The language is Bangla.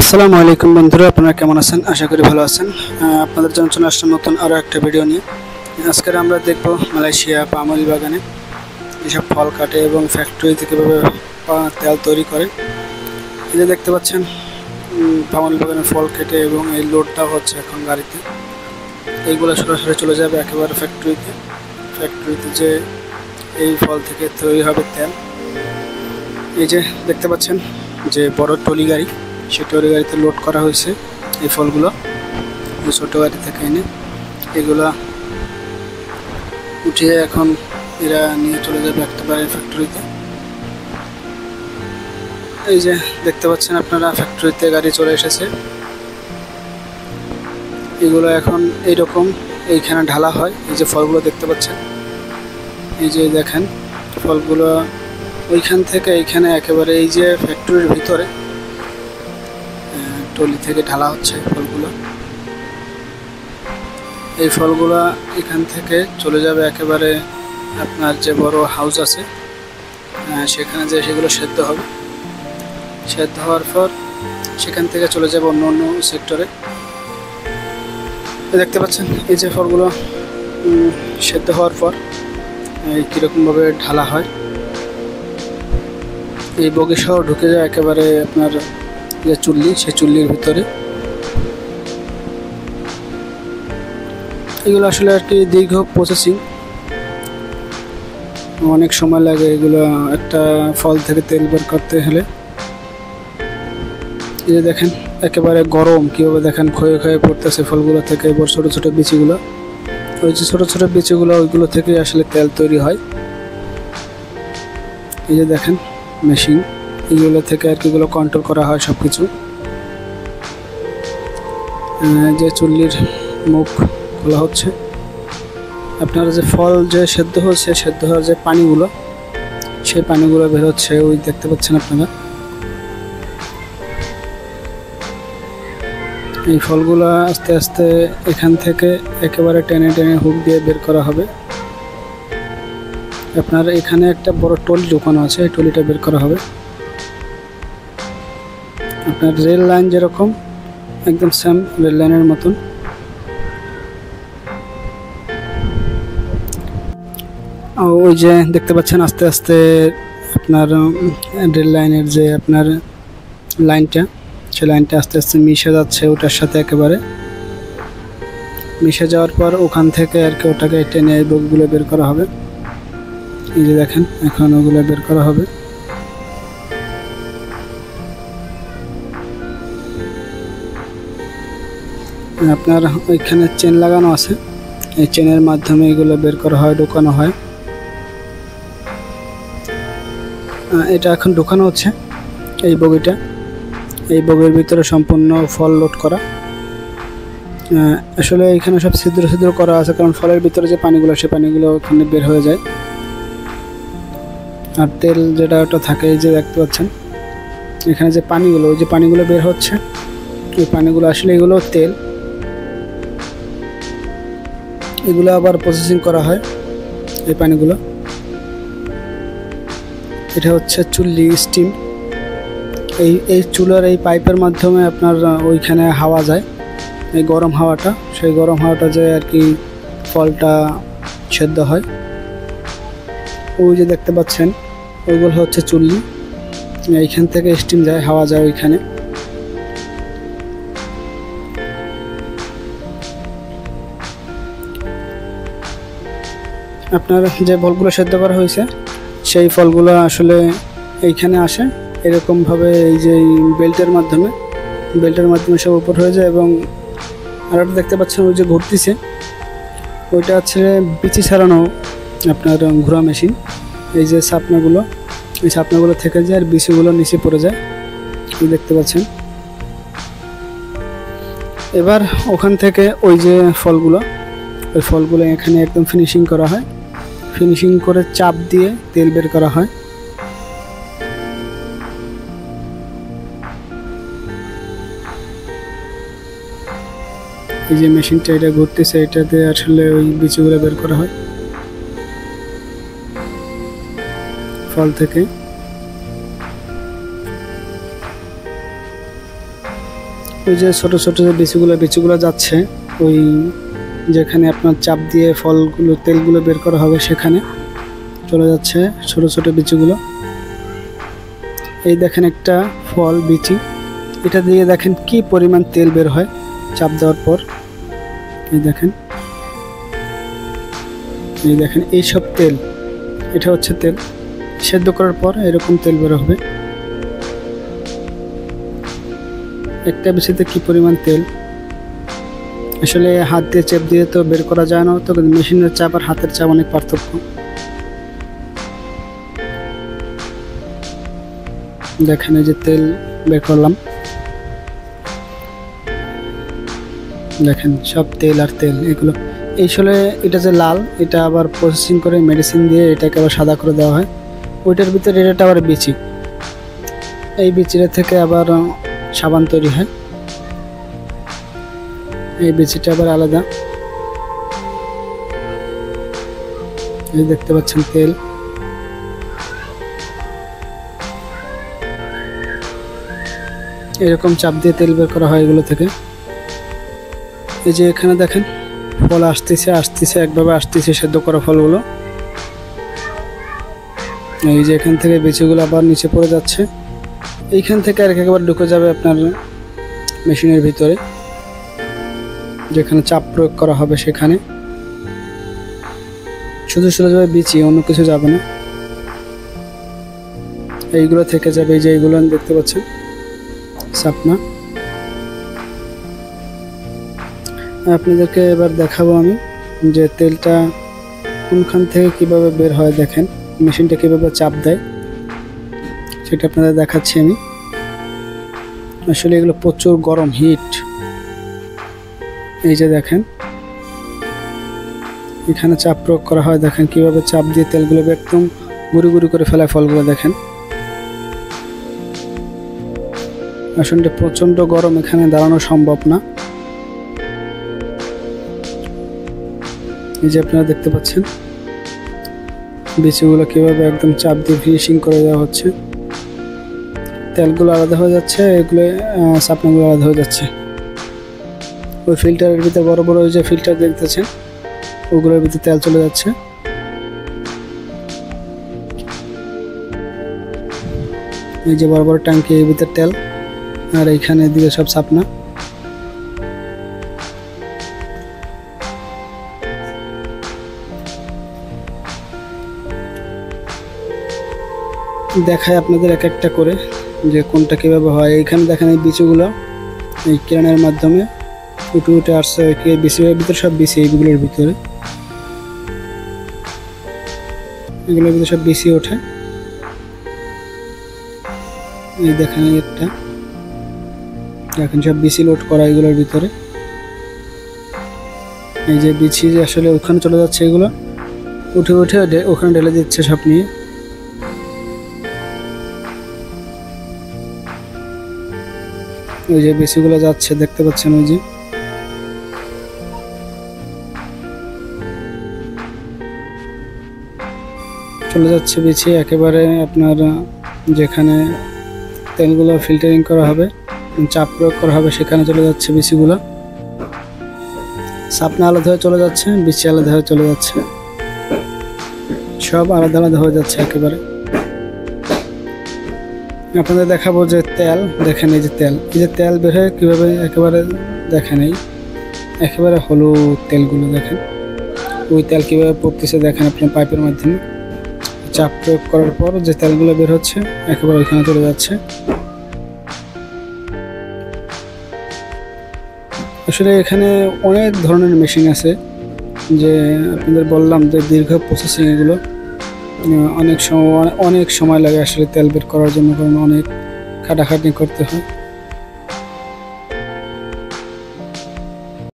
আসসালামু আলাইকুম বন্ধুরা, আপনারা কেমন আছেন? আশা করি ভালো আছেন। আপনাদের জন্য চলে আসলাম নতুন আরও একটা ভিডিও নিয়ে। আজকে আমরা দেখব মালয়েশিয়া পাম অয়েল বাগানে যেসব ফল কাটে এবং ফ্যাক্টরিতে কীভাবে তেল তৈরি করে। এই যে দেখতে পাচ্ছেন পাম অয়েল বাগানে ফল কেটে এবং এই লোডটা হচ্ছে এখন গাড়িতে। এইগুলো সরাসরি চলে যাবে একেবারে ফ্যাক্টরিতে যে এই ফল থেকে তৈরি হবে তেল। এই যে দেখতে পাচ্ছেন যে বড় ট্রলি গাড়ি, সেই ট্রলি গাড়িতে লোড করা হয়েছে এই ফলগুলো। ছোটো গাড়ি থেকে এনে এগুলা উঠিয়ে এখন এরা নিয়ে চলে যাবে একেবারে ফ্যাক্টরিতে। এই যে দেখতে পাচ্ছেন আপনারা ফ্যাক্টরিতে গাড়ি চলে এসেছে। এগুলো এখন এইরকম এইখানে ঢালা হয়। এই যে ফলগুলো দেখতে পাচ্ছেন, এই যে দেখেন ফলগুলো ওইখান থেকে এইখানে একেবারে এই যে ফ্যাক্টরির ভিতরে ট্রলি থেকে ঢালা হচ্ছে ফলগুলো। এই ফলগুলো এখান থেকে চলে যাবে একেবারে আপনার যে বড় হাউস আছে সেখানে যে সেগুলো সেদ্ধ হবে। সেদ্ধ হওয়ার পর সেখান থেকে চলে যাবে অন্য অন্য সেক্টরে। দেখতে পাচ্ছেন এই যে ফলগুলো সেদ্ধ হওয়ার পর কীরকমভাবে ঢালা হয়। এই বগি সহ ঢুকে যায় একেবারে আপনার যে চুল্লি, সেই চুল্লির ভিতরে। এগুলো আসলে আর কি দীর্ঘ প্রসেসিং, অনেক সময় লাগে এগুলো একটা ফল থেকে তেল বের করতে হলে। এই যে দেখেন একেবারে গরম কীভাবে দেখেন ক্ষয়ে ক্ষয়ে পড়তেছে ফলগুলো থেকে। এবার ছোটো ছোটো বিচিগুলো, ওই যে ছোটো ছোটো বিচিগুলো, ওইগুলো থেকে আসলে তেল তৈরি হয়। এই যে দেখেন মেশিন, এইগুলো থেকে আর কি এগুলো কন্ট্রোল করা হয় সব কিছু। যে চুল্লির মুখ খোলা হচ্ছে, আপনার যে ফল যে সেদ্ধ হচ্ছে, সেদ্ধ হওয়ার যে পানিগুলো, সেই পানিগুলো বের হচ্ছে, ওই দেখতে পাচ্ছেন আপনারা। এই ফলগুলো আস্তে আস্তে এখান থেকে একেবারে টেনে টেনে হুক দিয়ে বের করা হবে। আপনার এখানে একটা বড় ট্রলি ঢোকানো আছে, এই ট্রলিটা বের করা হবে। আপনার রেল লাইন যেরকম একদম সেম রেল লাইনের মতন। ওই যে দেখতে পাচ্ছেন আস্তে আস্তে আপনার রেল লাইনের যে আপনার লাইনটা, সেই লাইনটা আস্তে আস্তে মিশে যাচ্ছে ওটার সাথে। একেবারে মিশে যাওয়ার পর ওখান থেকে আর কি ওটাকে টেনে এই বগিগুলো বের করা হবে। এই যে দেখেন এখন ওগুলো বের করা হবে। আপনার ওইখানে চেন লাগানো আছে, এই চেনের মাধ্যমে এগুলো বের করা হয়, ঢোকানো হয়। এটা এখন ঢোকানো হচ্ছে এই বগিটা। এই বগির ভিতরে সম্পূর্ণ ফল লোড করা। আসলে এখানে সব ছিদ্র ছিদ্র করা আছে, কারণ ফলের ভিতরে যে পানিগুলো, সেই পানিগুলো ওখানে বের হয়ে যায়। আর তেল যেটা ওটা থাকে, এই যে দেখতে পাচ্ছেন এখানে যে পানিগুলো, ওই যে পানিগুলো বের হচ্ছে, এই পানিগুলো আসলে এগুলো তেল। এগুলো আবার প্রসেসিং করা হয় এই পানিগুলো। এটা হচ্ছে চুল্লি স্টিম। এই চুলার এই পাইপের মাধ্যমে আপনার ওইখানে হাওয়া যায়, এই গরম হাওয়াটা, সেই গরম হাওয়াটা যে আর কি ফলটা সেদ্ধ হয়। ওই যে দেখতে পাচ্ছেন ওইগুলো হচ্ছে চুল্লি, এইখান থেকে স্টিম যায়, হাওয়া যায় ওইখানে। আপনার যে ফলগুলো সেদ্ধ করা হয়েছে, সেই ফলগুলো আসলে এইখানে আসে এরকমভাবে, এই যে বেল্টের মাধ্যমে সব উপর হয়ে যায়। এবং আর আপনি দেখতে পাচ্ছেন ওই যে ঘুরতেছে, ওইটা হচ্ছে বিচি ছাড়ানো আপনার ঘোরা মেশিন। এই যে ছাপনাগুলো, এই ছাপনাগুলো থেকে যায় আর বিচিগুলো নিচে পড়ে যায়, এই দেখতে পাচ্ছেন। এবার ওখান থেকে ওই যে ফলগুলো, ওই ফলগুলো এখানে একদম ফিনিশিং করা হয়। ফিনিশিং করে চাপ দিয়ে তেল বের করা হয়। এই যে মেশিনটা এটা ঘুরতেছে, এটাতে আসলে ওই বিচিগুলো বের করা হয় ফল থেকে। ওই যে ছোট ছোট যে বিচিগুলো যাচ্ছে ওই যেখানে আপনার চাপ দিয়ে ফলগুলো তেলগুলো বের করা হবে সেখানে চলে যাচ্ছে ছোট ছোট বিচিগুলো। এই দেখেন একটা ফল বিচি, এটা দিয়ে দেখেন কি পরিমাণ তেল বের হয় চাপ দেওয়ার পর। এই দেখেন এইসব তেল, এটা হচ্ছে তেল সেদ্ধ করার পর এরকম তেল বের হবে। একটা বিচিতে কি পরিমাণ তেল, আসলে হাত দিয়ে চাপ দিয়ে তো বের করা যায় না, তো মেশিনের চাপ আর হাতের চাপ অনেক পার্থক্য। দেখেন এই যে তেল বের করলাম, দেখেন সব তেল আর তেল এগুলো। আসলে এটা যে লাল, এটা আবার প্রসেসিং করে মেডিসিন দিয়ে এটাকে আবার সাদা করে দেওয়া হয়। ওইটার ভিতরে এটা আবার বিচি, এই বিচিটা থেকে আবার সাবান তৈরি হয়। এই বিচিটা আবার আলাদা। এই দেখতে পাচ্ছেন তেল, এরকম চাপ দিয়ে তেল বের করা হয় এগুলো থেকে। এই যে এখানে দেখেন ফল আসতেছে একভাবে আসতেছে সেদ্ধ করা ফলগুলো। এই যে এখান থেকে বিচিগুলো আবার নিচে পড়ে যাচ্ছে, এইখান থেকে আর একবার ঢুকে যাবে আপনার মেশিনের ভিতরে, যেখানে চাপ প্রয়োগ করা হবে সেখানে। শুধু যাবে বিচি, অন্য কিছু যাবে না। এইগুলো থেকে যাবে, এই যে এইগুলো দেখতে পাচ্ছেন চাপনা। আপনাদেরকে এবার দেখাবো আমি যে তেলটা কোনখান থেকে কিভাবে বের হয়। দেখেন মেশিনটা কিভাবে চাপ দেয় সেটা আপনাদের দেখাচ্ছি আমি। আসলে এগুলো প্রচুর গরম, হিট। এই যে দেখেন এখানে চাপ প্রয়োগ করা হয়, দেখেন কিভাবে চাপ দিয়ে তেলগুলো একদম গুঁড়ি গুঁড়ি করে ফেলায় ফলগুলো। দেখেন আসলে প্রচন্ড গরম, এখানে দাঁড়ানো সম্ভব না। এই যে আপনারা দেখতে পাচ্ছেন বিচিগুলো কিভাবে একদম চাপ দিয়ে ফিনিশিং করে দেওয়া হচ্ছে। তেলগুলো আলাদা হয়ে যাচ্ছে, এগুলো চাপনাগুলো আলাদা হয়ে যাচ্ছে। ওই ফিল্টারের ভিতরে বড় বড় ওই যে ফিল্টার দেখতেছেন ওগুলোর ভিতরে তেল চলে যাচ্ছে। এই যে বড় বড় ট্যাঙ্কি, এর ভিতরে তেল, আর এইখানে দিকে সব চাপনা। দেখায় আপনাদের এক একটা করে যে কোনটা কিভাবে হয়। এইখানে দেখেন এই বিচিগুলো এই ক্রেনের মাধ্যমে উঠে উঠে আসছে বিচির ভিতরে, সব বিচি এইগুলোর ভিতরে, এগুলোর ভিতরে সব বিচি ওঠে। এই দেখেন একটা, দেখেন সব বিচি লোড করা এগুলোর ভিতরে। এই যে বিচি আসলে ওখানে চলে যাচ্ছে, এগুলো উঠে উঠে ওখানে ঢেলে দিচ্ছে সব নিয়ে। ওই যে বিচিগুলো যাচ্ছে দেখতে পাচ্ছেন, ওই যে চলে যাচ্ছে বিচি একেবারে আপনার যেখানে তেলগুলো ফিল্টারিং করা হবে, চাপ প্রয়োগ করা হবে সেখানে চলে যাচ্ছে বিচিগুলো। চাপনা আলাদা হয়ে চলে যাচ্ছে, বিচি আলাদা হয়ে চলে যাচ্ছে, সব আলাদা আলাদা হয়ে যাচ্ছে একেবারে। আপনাদের দেখাবো যে তেল, দেখেন এই যে তেল বের হয়ে কীভাবে একেবারে, দেখেন এই একেবারে হলুদ তেলগুলো, দেখেন ওই তেল কীভাবে পড়তেছে, দেখেন আপনার পাইপের মাধ্যমে চাপ প্রয়োগ করার পর যে তেলগুলো বের হচ্ছে একেবারে ওইখানে চলে যাচ্ছে। আসলে এখানে অনেক ধরনের মেশিন আছে, যে আপনাদের বললাম যে দীর্ঘ প্রসেসিং, এগুলো অনেক সময় লাগে আসলে তেল বের করার জন্য, কারণ অনেক খাটাখাটনি করতে হয়।